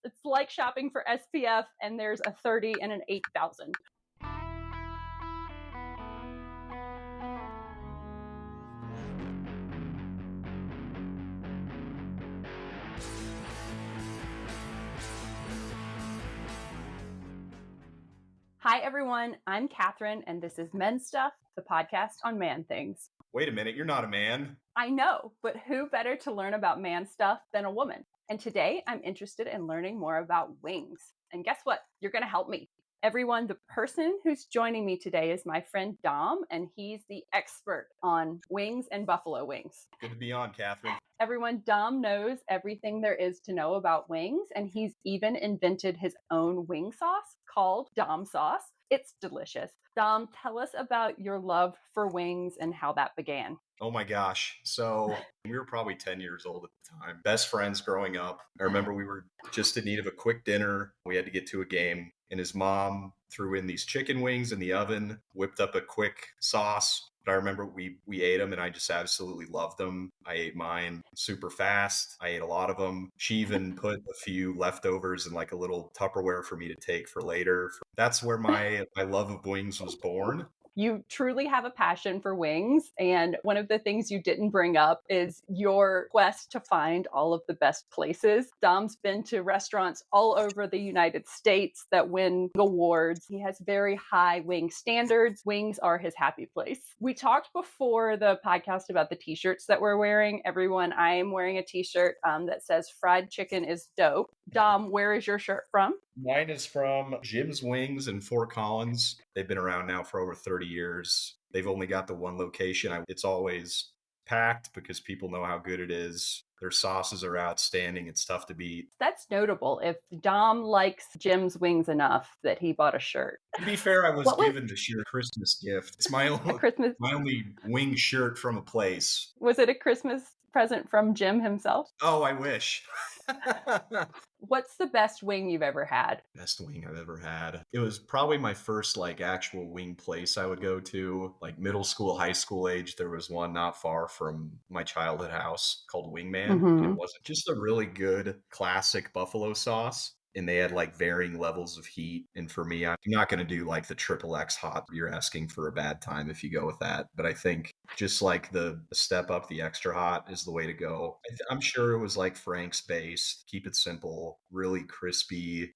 It's like shopping for SPF and there's a 30 and an 8,000. Hi, everyone. I'm Catherine, and this is Men Stuff, the podcast on man things. Wait a minute, you're not a man. I know, but who better to learn about man stuff than a woman? And today I'm interested in learning more about wings. And guess what? You're going to help me. Everyone, the person who's joining me today is my friend Dom, and he's the expert on wings and buffalo wings. Good to be on, Catherine. Everyone, Dom knows everything there is to know about wings, and he's even invented his own wing sauce called Dom sauce. It's delicious. Dom, tell us about your love for wings and how that began. Oh my gosh. So we were probably 10 years old at the time. Best friends growing up. I remember we were just in need of a quick dinner. We had to get to a game, and his mom threw in these chicken wings in the oven, whipped up a quick sauce. But I remember we ate them, and I just absolutely loved them. I ate mine super fast. I ate a lot of them. She even put a few leftovers in like a little Tupperware for me to take for later. That's where my love of wings was born. You truly have a passion for wings. And one of the things you didn't bring up is your quest to find all of the best places. Dom's been to restaurants all over the United States that win awards. He has very high wing standards. Wings are his happy place. We talked before the podcast about the t-shirts that we're wearing. Everyone, I am wearing a t-shirt that says fried chicken is dope. Dom, where is your shirt from? Mine is from Jim's Wings in Fort Collins. They've been around now for over 30 years. They've only got the one location. It's always packed because people know how good it is. Their sauces are outstanding. It's tough to beat. That's notable. If Dom likes Jim's Wings enough that he bought a shirt. To be fair, I was given the shirt Christmas gift. It's my only wing shirt from a place. Was it a Christmas present from Jim himself? Oh, I wish. What's the best wing you've ever had? Best wing I've ever had. It was probably my first actual wing place I would go to. Like middle school, high school age, there was one not far from my childhood house called Wingman. Mm-hmm. And it wasn't just a really good classic buffalo sauce. And they had varying levels of heat. And for me, I'm not going to do the triple X hot. You're asking for a bad time if you go with that. But I think just the step up, the extra hot is the way to go. I'm sure it was Frank's based. Keep it simple, really crispy,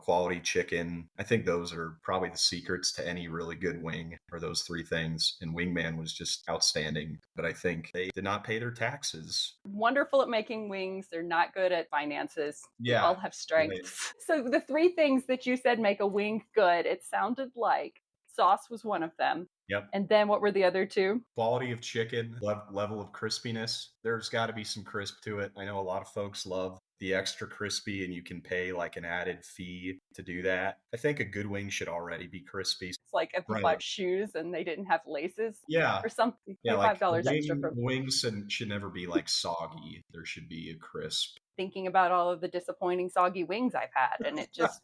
quality chicken. I think those are probably the secrets to any really good wing, are those three things. And Wingman was just outstanding. But I think they did not pay their taxes. Wonderful at making wings. They're not good at finances. Yeah. They all have strengths. Right. So the three things that you said make a wing good, it sounded like sauce was one of them. Yep. And then what were the other two? Quality of chicken, level of crispiness. There's got to be some crisp to it. I know a lot of folks love the extra crispy, and you can pay an added fee to do that. I think a good wing should already be crispy. It's like if you bought shoes and they didn't have laces. Yeah. Or something. Yeah, $5 extra for wings should never be soggy. There should be a crisp. Thinking about all of the disappointing soggy wings I've had, and it just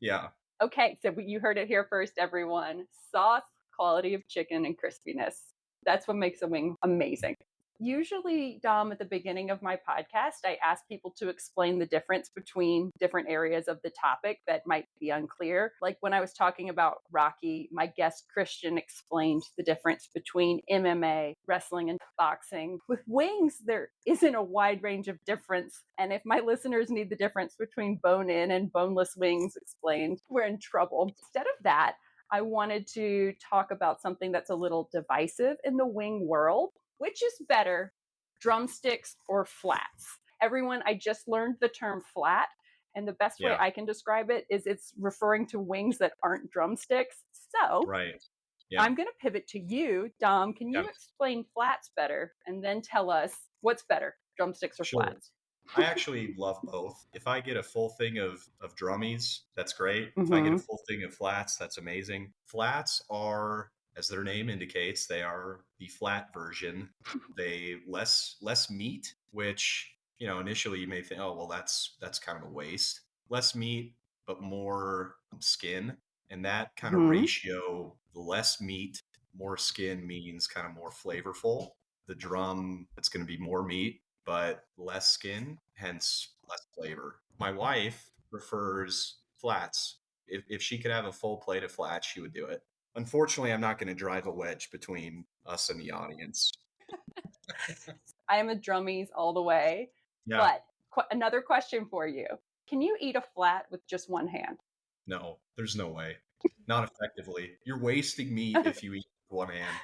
Yeah. Okay, so you heard it here first, everyone. Sauce, quality of chicken, and crispiness. That's what makes a wing amazing. Usually, Dom, at the beginning of my podcast, I ask people to explain the difference between different areas of the topic that might be unclear. Like when I was talking about Rocky, my guest Christian explained the difference between MMA, wrestling, and boxing. With wings, there isn't a wide range of difference. And if my listeners need the difference between bone-in and boneless wings explained, we're in trouble. Instead of that, I wanted to talk about something that's a little divisive in the wing world. Which is better, drumsticks or flats? Everyone, I just learned the term flat, and the best way I can describe it is it's referring to wings that aren't drumsticks. So right. I'm going to pivot to you, Dom. Can you explain flats better and then tell us what's better, drumsticks or flats? I actually love both. If I get a full thing of drummies, that's great. If I get a full thing of flats, that's amazing. Flats are, as their name indicates, they are the flat version. They less meat, which, initially you may think, oh, well, that's kind of a waste. Less meat, but more skin. And that kind of ratio, the less meat, more skin means kind of more flavorful. The drum, it's going to be more meat, but less skin, hence less flavor. My wife prefers flats. If she could have a full plate of flats, she would do it. Unfortunately, I'm not going to drive a wedge between us and the audience. I am a drummies all the way. Yeah. But another question for you. Can you eat a flat with just one hand? No, there's no way. Not effectively. You're wasting meat if you eat with one hand.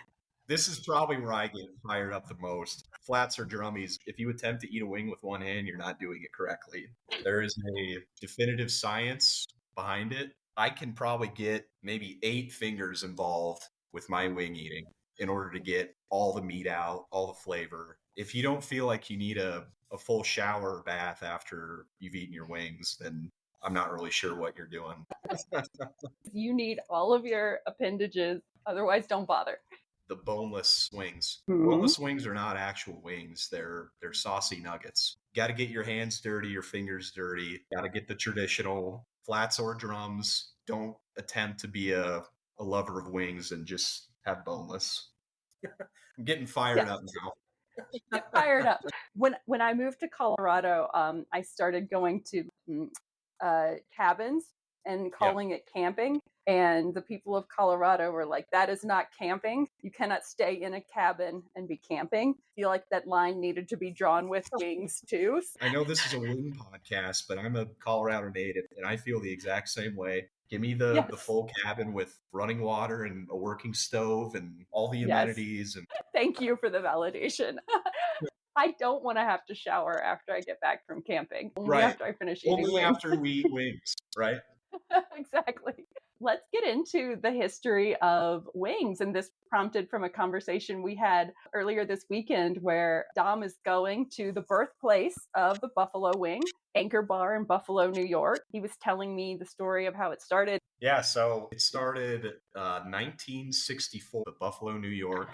This is probably where I get fired up the most. Flats or drummies. If you attempt to eat a wing with one hand, you're not doing it correctly. There is a definitive science behind it. I can probably get maybe 8 fingers involved with my wing eating in order to get all the meat out, all the flavor. If you don't feel like you need a full shower or bath after you've eaten your wings, then I'm not really sure what you're doing. You need all of your appendages, otherwise don't bother. The boneless wings. Mhm. Boneless wings are not actual wings. They're saucy nuggets. Got to get your hands dirty, your fingers dirty. Got to get the traditional flats or drums. Don't attempt to be a lover of wings and just have boneless. I'm getting fired up now. Get fired up. When I moved to Colorado, I started going to cabins and calling it camping. And the people of Colorado were like, that is not camping. You cannot stay in a cabin and be camping. I feel like that line needed to be drawn with wings too. I know this is a wing podcast, but I'm a Colorado native and I feel the exact same way. Give me the full cabin with running water and a working stove and all the amenities. And thank you for the validation. I don't want to have to shower after I get back from camping. Only after I finish eating Only wings. after we eat wings, right? Exactly. Let's get into the history of wings. And this prompted from a conversation we had earlier this weekend where Dom is going to the birthplace of the buffalo wing, Anchor Bar in Buffalo, New York. He was telling me the story of how it started. Yeah, so it started 1964 at Buffalo, New York.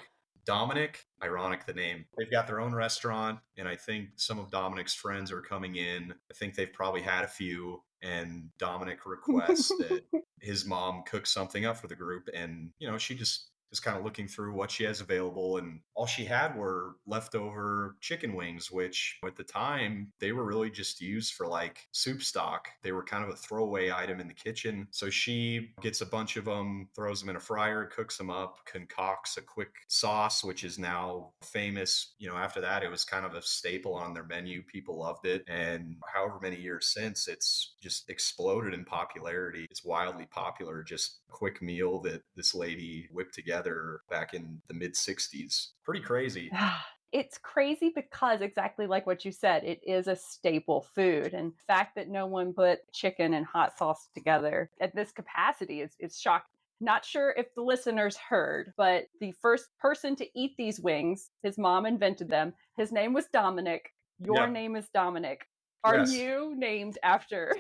Dominic, ironic the name, they've got their own restaurant, and I think some of Dominic's friends are coming in. I think they've probably had a few, and Dominic requests that his mom cook something up for the group, and she just is kind of looking through what she has available, and all she had were leftover chicken wings, which at the time they were really just used for like soup stock. They were kind of a throwaway item in the kitchen. So she gets a bunch of them, throws them in a fryer, cooks them up, concocts a quick sauce, which is now famous. After that, it was kind of a staple on their menu. People loved it. And however many years since, it's just exploded in popularity. It's wildly popular. Just a quick meal that this lady whipped together back in the mid 60s. Pretty crazy. It's crazy because exactly like what you said, it is a staple food. And the fact that no one put chicken and hot sauce together at this capacity is shocking. Not sure if the listeners heard, but the first person to eat these wings, his mom invented them. His name was Dominic. Your name is Dominic. Are you named after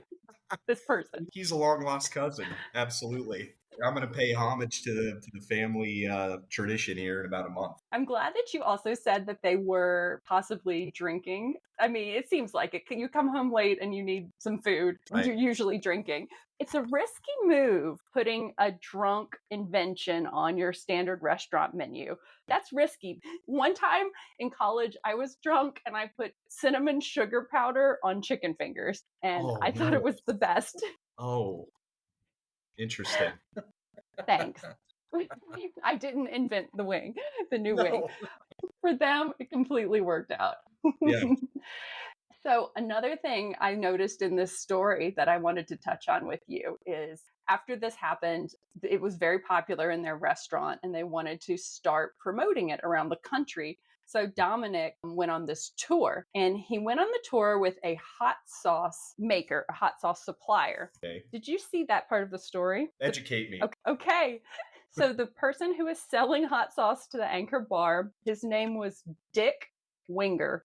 this person? He's a long lost cousin. Absolutely. I'm going to pay homage to the family tradition here in about a month. I'm glad that you also said that they were possibly drinking. I mean, it seems like it. You come home late and you need some food. Right. You're usually drinking. It's a risky move putting a drunk invention on your standard restaurant menu. That's risky. One time in college, I was drunk and I put cinnamon sugar powder on chicken fingers. And I thought it was the best. Oh, interesting. Thanks. I didn't invent the wing, the new wing. For them, it completely worked out. Yeah. So another thing I noticed in this story that I wanted to touch on with you is after this happened, it was very popular in their restaurant and they wanted to start promoting it around the country. So Dominic went on this tour and he went on the tour with a hot sauce maker, a hot sauce supplier. Okay. Did you see that part of the story? Educate me. Okay. So the person who was selling hot sauce to the Anchor Bar, his name was Dick Winger.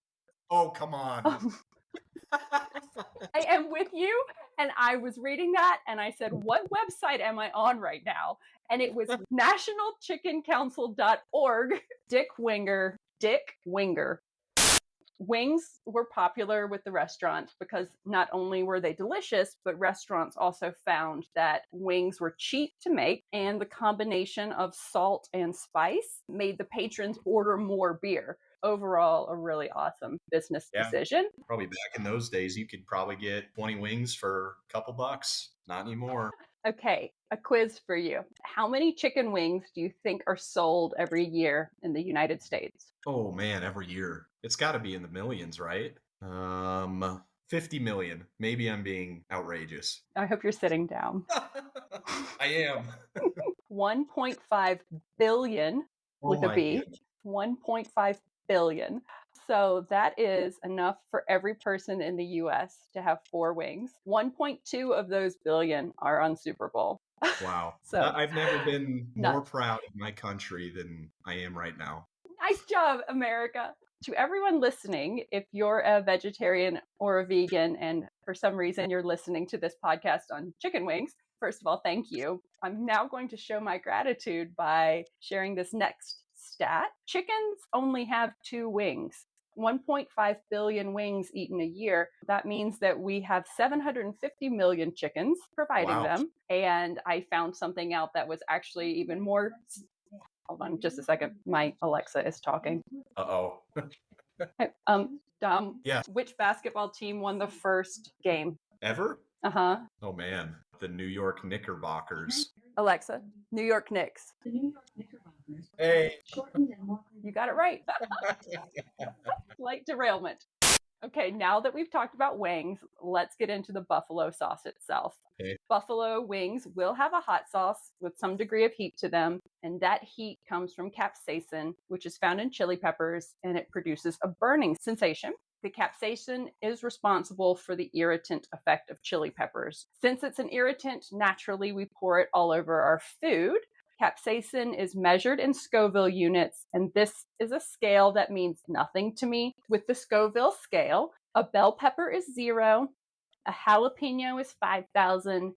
Oh, come on. I am with you. And I was reading that and I said, what website am I on right now? And it was nationalchickencouncil.org. Dick Winger. Wings were popular with the restaurants because not only were they delicious, but restaurants also found that wings were cheap to make, and the combination of salt and spice made the patrons order more beer. Overall, a really awesome business decision. Probably back in those days, you could probably get 20 wings for a couple bucks. Not anymore. Okay, a quiz for you. How many chicken wings do you think are sold every year in the United States? Oh man, every year. It's got to be in the millions, right? 50 million. Maybe I'm being outrageous. I hope you're sitting down. I am. 1.5 billion with a B. Goodness. 1.5 billion. So that is enough for every person in the US to have 4 wings. 1.2 of those billion are on Super Bowl. Wow. So I've never been more nuts. proud of my country than I am right now. Nice job, America. To everyone listening, if you're a vegetarian or a vegan and for some reason you're listening to this podcast on chicken wings, first of all, thank you. I'm now going to show my gratitude by sharing this next stat. Chickens only have 2 wings. 1.5 billion wings eaten a year. That means that we have 750 million chickens providing them. And I found something out that was actually even more. Hold on just a second. My Alexa is talking. Uh-oh. Dom, Yeah. which basketball team won the first game? Ever? Uh-huh. Oh man, the New York Knickerbockers. Alexa, New York Knicks. The New York Knickerbockers. Hey. Shortened and more. You got it right. Slight derailment. Okay, now that we've talked about wings, let's get into the buffalo sauce itself. Okay. Buffalo wings will have a hot sauce with some degree of heat to them, and that heat comes from capsaicin, which is found in chili peppers, and it produces a burning sensation. The capsaicin is responsible for the irritant effect of chili peppers. Since it's an irritant, naturally we pour it all over our food. Capsaicin is measured in Scoville units, and this is a scale that means nothing to me. With the Scoville scale, a bell pepper is 0, a jalapeno is 5,000,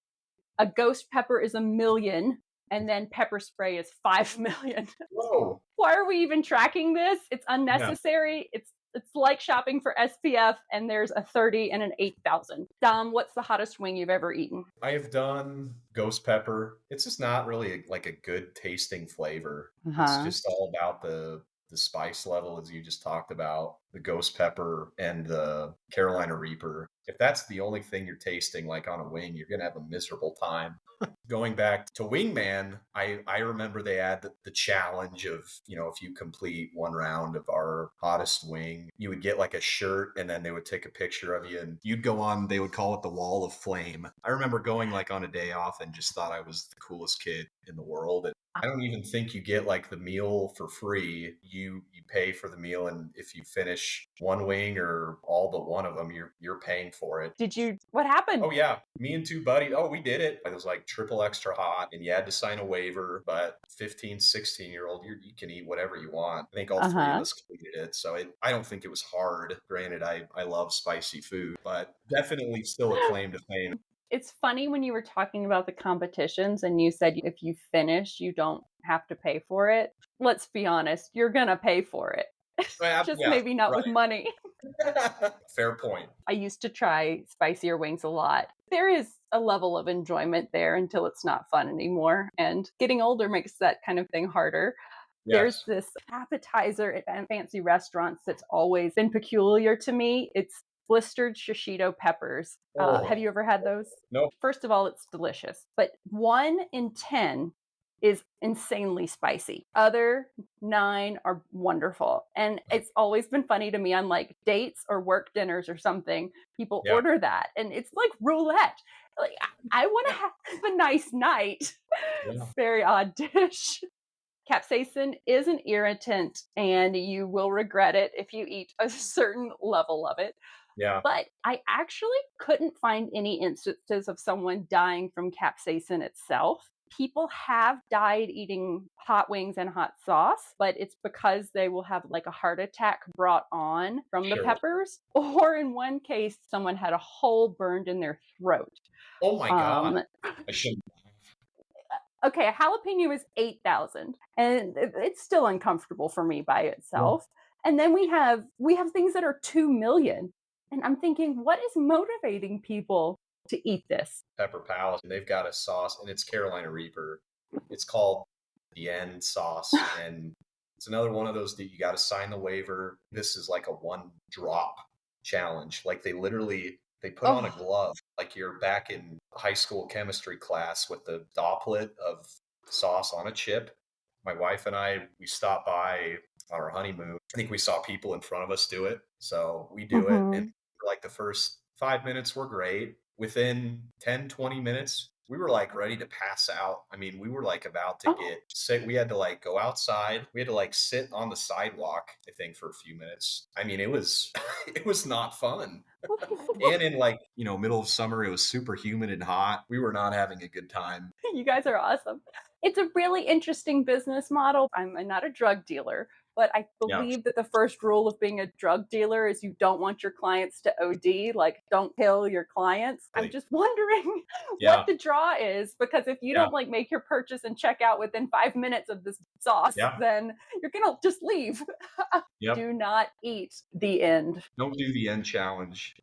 a ghost pepper is 1,000,000, and then pepper spray is 5,000,000. Whoa. Why are we even tracking this? It's unnecessary. Yeah. It's like shopping for SPF, and there's a 30 and an 8,000. Dom, what's the hottest wing you've ever eaten? I have done ghost pepper. It's just not really like a good tasting flavor. It's just all about the spice level, as you just talked about, the ghost pepper and the Carolina Reaper. If that's the only thing you're tasting like on a wing, you're going to have a miserable time. Going back to Wingman, I remember they had the challenge of, if you complete one round of our hottest wing, you would get like a shirt, and then they would take a picture of you and you'd go on, they would call it the Wall of Flame. I remember going like on a day off and just thought I was the coolest kid in the world. And I don't even think you get like the meal for free. You pay for the meal, and if you finish one wing or all but one of them, you're paying for it. What happened? Oh yeah, me and 2 buddies. Oh, we did it. It was like triple extra hot, and you had to sign a waiver. But 15, 16-year-old, you can eat whatever you want. I think all 3 of us completed it, so I don't think it was hard. Granted, I love spicy food, but definitely still a claim to fame. It's funny when you were talking about the competitions and you said if you finish, you don't have to pay for it. Let's be honest, you're going to pay for it. Just maybe not with money. Fair point. I used to try spicier wings a lot. There is a level of enjoyment there until it's not fun anymore. And getting older makes that kind of thing harder. Yes. There's this appetizer at fancy restaurants that's always been peculiar to me. It's blistered shishito peppers. Have you ever had those? No. First of all, it's delicious. But 1 in 10 is insanely spicy. Other 9 are wonderful. And it's always been funny to me on like dates or work dinners or something. People order that, and it's like roulette. Like, I want to have a nice night. It's a very odd dish. Capsaicin is an irritant, and you will regret it if you eat a certain level of it. Yeah. But I actually couldn't find any instances of someone dying from capsaicin itself. People have died eating hot wings and hot sauce, but it's because they will have like a heart attack brought on from the peppers. Or in one case, someone had a hole burned in their throat. Oh my God. I shouldn't. Okay, a jalapeno is 8,000, and it's still uncomfortable for me by itself. Yeah. And then we have things that are 2 million. And I'm thinking, what is motivating people to eat this? Pepper Palace, and they've got a sauce, and it's Carolina Reaper. It's called the End sauce, and It's another one of those that you got to sign the waiver. This is like a 1 drop challenge. Like they put on a Oh, glove like you're back in high school chemistry class with the dopplet of sauce on a chip. My wife and I, we stopped by on our honeymoon. I think we saw people in front of us do it. So we do it. And hmm for like the first 5 minutes were great. Within 10, 20 minutes, we were like ready to pass out. I mean, we were like about to oh, get sick. We had to like go outside. We had to like sit on the sidewalk, I think, for a few minutes. I mean, it was it was not fun. And in like, middle of summer, it was super humid and hot. We were not having a good time. you guys are awesome. It's a really interesting business model. I'm not a drug dealer, but I Yeah. believe that the first rule of being a drug dealer is you don't want your clients to OD, like don't kill your clients. I'm Right. just wondering Yeah. what the draw is, because if you Yeah. don't like make your purchase and check out within 5 minutes of this sauce, Yeah. then you're going to just leave. Yep. Do not eat the end. Don't do the end challenge.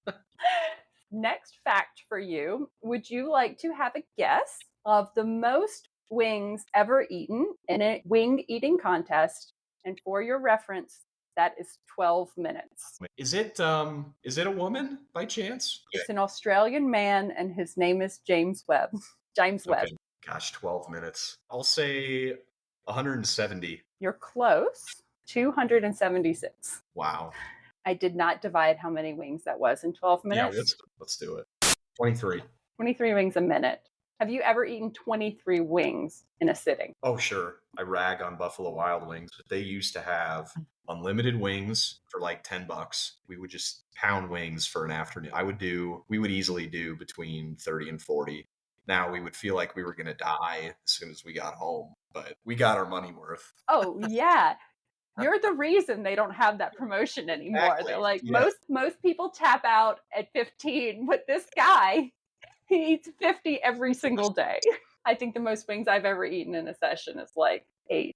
Next fact for you. Would you like to have a guess of the most wings ever eaten in a wing eating contest? And for your reference, that is 12 minutes. Is it a woman by chance? It's an Australian man, and his name is James Webb. James Webb. Okay. Gosh, 12 minutes. I'll say 170. You're close. 276. Wow. I did not divide how many wings that was in 12 Yeah, minutes. let's do it. 23. 23 wings a minute. Have you ever eaten 23 wings in a sitting? Oh, sure. I rag on Buffalo Wild Wings, but they used to have unlimited wings for like $10. We would just pound wings for an afternoon. We would easily do between 30 and 40. Now we would feel like we were going to die as soon as we got home, but we got our money worth. Oh, yeah. You're the reason they don't have that promotion anymore. Exactly. They're like, Yeah. most people tap out at 15, but this guy, he eats 50 every single day. I think the most wings I've ever eaten in a session is like 8.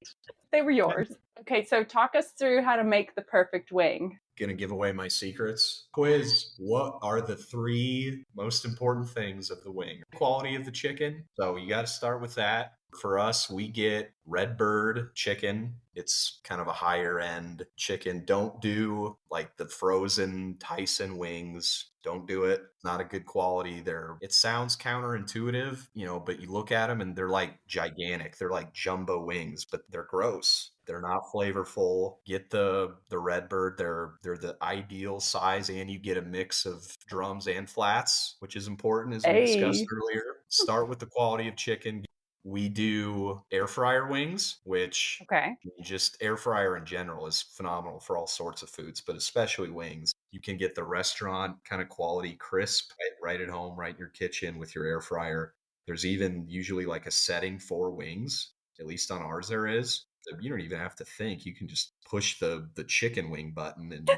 They were yours. Okay, so talk us through how to make the perfect wing. Gonna give away my secrets. Quiz. What are the 3 most important things of the wing? Quality of the chicken. So you got to start with that. For us, we get Redbird chicken. It's kind of a higher end chicken. Don't do like the frozen Tyson wings. Don't do it. Not a good quality. It sounds counterintuitive, but you look at them and they're like gigantic. They're like jumbo wings, but they're gross. They're not flavorful. Get the Redbird. They're the ideal size, and you get a mix of drums and flats, which is important as we discussed Hey. earlier. Start with the quality of chicken. We do air fryer wings, which Okay. just air fryer in general is phenomenal for all sorts of foods, but especially wings. You can get the restaurant kind of quality crisp right at home, right in your kitchen with your air fryer. There's even usually like a setting for wings, at least on ours there is. You don't even have to think. You can just push the chicken wing button and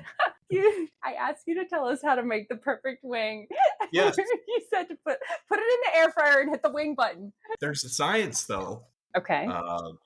I asked you to tell us how to make the perfect wing. Yes. You said to put it in the air fryer and hit the wing button. there's the science though. Okay.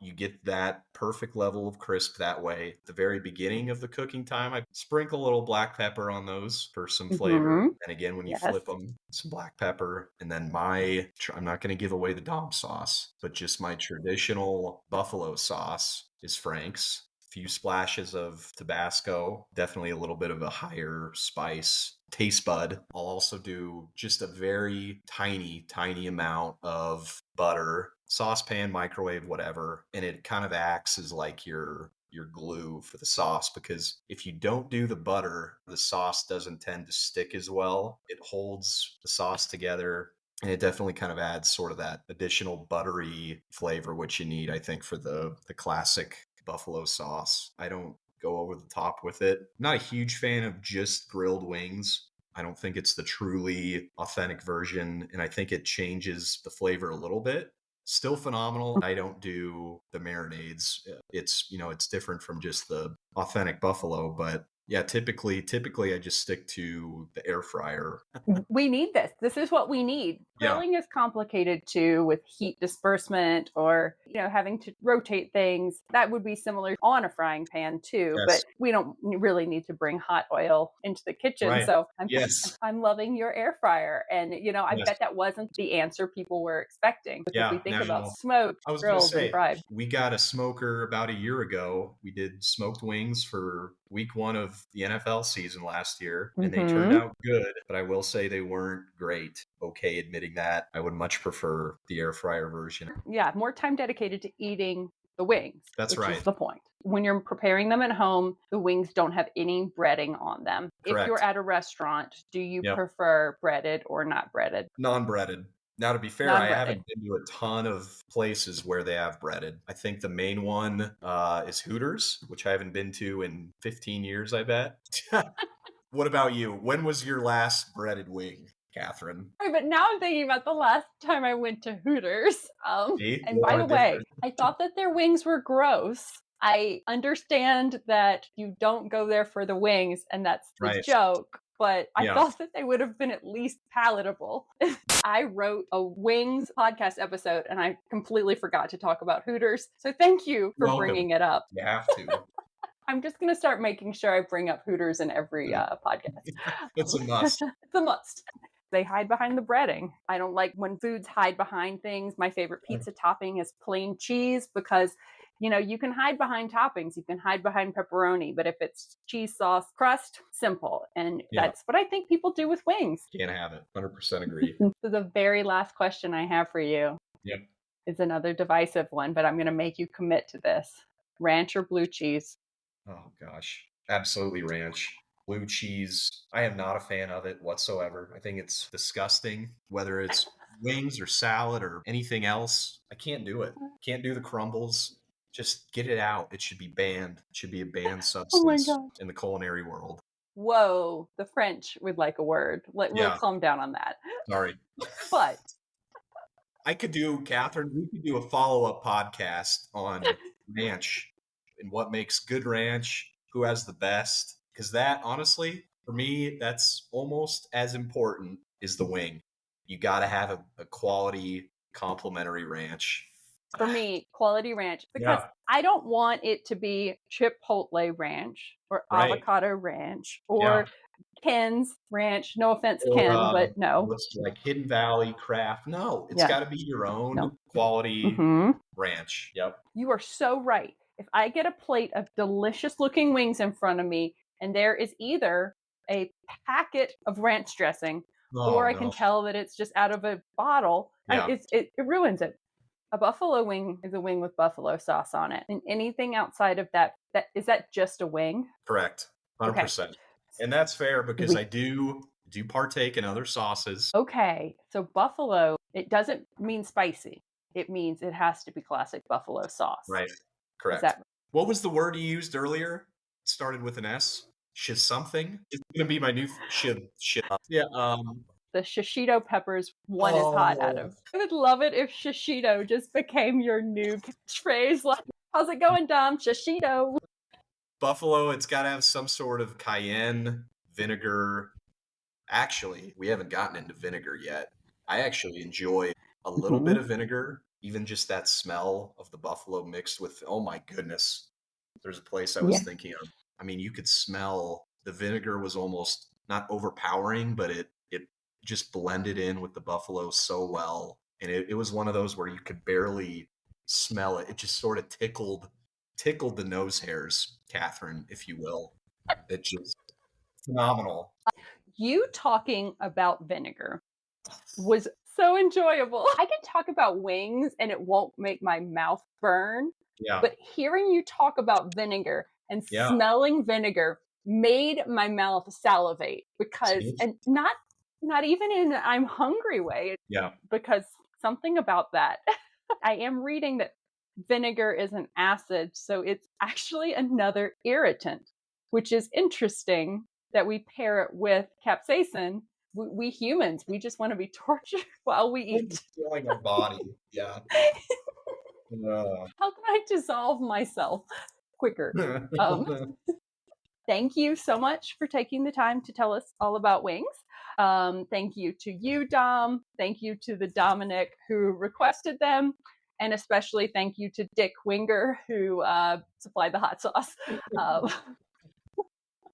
You get that perfect level of crisp that way. At the very beginning of the cooking time, I sprinkle a little black pepper on those for some flavor. Mhm. And again, when you Yes. flip them, some black pepper. And then I'm not going to give away the Dom sauce, but just my traditional buffalo sauce is Frank's. A few splashes of Tabasco, definitely a little bit of a higher spice taste bud. I'll also do just a very tiny, tiny amount of butter, saucepan, microwave, whatever, and it kind of acts as like your glue for the sauce, because if you don't do the butter, the sauce doesn't tend to stick as well. It holds the sauce together, and it definitely kind of adds sort of that additional buttery flavor which you need, I think, for the classic buffalo sauce. I don't go over the top with it. I'm not a huge fan of just grilled wings. I don't think it's the truly authentic version, and I think it changes the flavor a little bit. Still phenomenal. I don't do the marinades. It's different from just the authentic buffalo, but Yeah, typically I just stick to the air fryer. We need this. This is what we need. Yeah. Grilling is complicated too with heat disbursement or, having to rotate things. That would be similar on a frying pan too, Yes. but we don't really need to bring hot oil into the kitchen. Right. So Yes. I'm loving your air fryer. And, I Yes. bet that wasn't the answer people were expecting because Yeah, we think now, about smoked, I was going to grilled, and say, fried. we got a smoker about a year ago. We did smoked wings for week 1 of the NFL season last year, and they turned out good, but I will say they weren't great. Okay, admitting that. I would much prefer the air fryer version. Yeah, more time dedicated to eating the wings. That's which right. is the point. When you're preparing them at home, the wings don't have any breading on them. Correct. If you're at a restaurant, do you Yep. prefer breaded or not breaded? Non-breaded. Now, to be fair, I Non-breaded. haven't been to a ton of places where they have breaded. I think the main one is Hooters, which I haven't been to in 15 years, I bet. What about you? When was your last breaded wing, Catherine? Right, but now I'm thinking about the last time I went to Hooters. See? And You by are the way, different. I thought that their wings were gross. I understand that you don't go there for the wings, and that's the Right. joke. But I Yeah. thought that they would have been at least palatable. I wrote a wings podcast episode, and I completely forgot to talk about Hooters. So thank you for Welcome. bringing it up. You have to. I'm just going to start making sure I bring up Hooters in every podcast. It's a must. It's a must. They hide behind the breading. I don't like when foods hide behind things. My favorite pizza topping is plain cheese because, you can hide behind toppings. You can hide behind pepperoni, but if it's cheese sauce crust, simple. And that's what I think people do with wings. Can't have it. 100% agree. So the very last question I have for you is another divisive one, but I'm going to make you commit to this. Ranch or blue cheese? Oh, gosh. Absolutely ranch. Blue cheese, I am not a fan of it whatsoever. I think it's disgusting, whether it's wings or salad or anything else. I can't do it. Can't do the crumbles. Just get it out. It should be banned. It should be a banned substance in the culinary world. Whoa, the French would like a word. We'll calm down on that. Sorry. But Catherine, we could do a follow-up podcast on ranch and what makes good ranch, who has the best. Because that, honestly, for me, that's almost as important as the wing. You got to have a quality, complimentary ranch. For me, quality ranch, because I don't want it to be Chipotle ranch or avocado ranch or Ken's ranch. No offense, Ken, but no. It's like Hidden Valley Craft. No, it's got to be your own quality ranch. Yep. You are so right. If I get a plate of delicious looking wings in front of me and there is either a packet of ranch dressing or I can tell that it's just out of a bottle, it ruins it. A buffalo wing is a wing with buffalo sauce on it. And anything outside of that, is that just a wing? Correct. 100%. Okay. And that's fair because I do partake in other sauces. Okay. So buffalo, it doesn't mean spicy. It means it has to be classic buffalo sauce. Right. Correct. What was the word you used earlier? It started with an S. Shiz something. It's going to be my new shit. Yeah. The shishito peppers one is hot out of. I would love it if shishito just became your new catchphrase. Like, how's it going, Dom? Shishito. Buffalo, it's got to have some sort of cayenne, vinegar. Actually, we haven't gotten into vinegar yet. I actually enjoy a little bit of vinegar, even just that smell of the buffalo mixed with, oh my goodness. There's a place I was thinking of. I mean, you could smell the vinegar was almost not overpowering, but it just blended in with the buffalo so well. And it was one of those where you could barely smell it. It just sort of tickled the nose hairs, Catherine, if you will. It's just phenomenal. You talking about vinegar was so enjoyable. I can talk about wings and it won't make my mouth burn. Yeah. But hearing you talk about vinegar and smelling vinegar made my mouth salivate because, and not even in an I'm hungry way. Yeah. Because something about that. I am reading that vinegar is an acid, so it's actually another irritant, which is interesting that we pair it with capsaicin. We humans, we just want to be tortured while we eat. Feeling our body. Yeah. How can I dissolve myself quicker? Thank you so much for taking the time to tell us all about wings. Thank you to you, Dom. Thank you to the Dominic who requested them. And especially thank you to Dick Winger who supplied the hot sauce.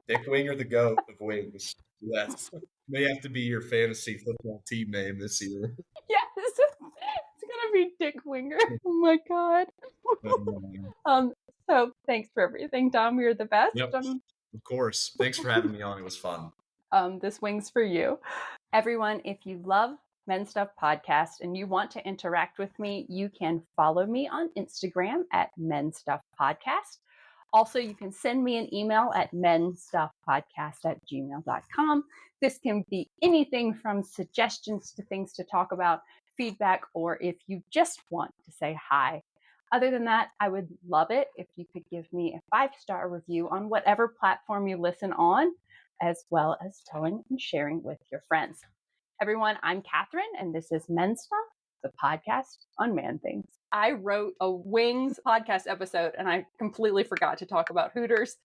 Dick Winger, the GOAT of wings. Yes. May have to be your fantasy football team name this year. Yes, it's gonna be Dick Winger. Oh my god. So thanks for everything, Dom. You're the best. Yep. Of course. Thanks for having me on. It was fun. This wing's for you. Everyone, if you love Men Stuff Podcast and you want to interact with me, you can follow me on Instagram at Men Stuff Podcast. Also, you can send me an email at menstuffpodcast@gmail.com. This can be anything from suggestions to things to talk about, feedback, or if you just want to say hi. Other than that, I would love it if you could give me a 5-star review on whatever platform you listen on, as well as telling and sharing with your friends. Everyone, I'm Catherine, and this is Men Stuff, the podcast on man things. I wrote a wings podcast episode, and I completely forgot to talk about Hooters.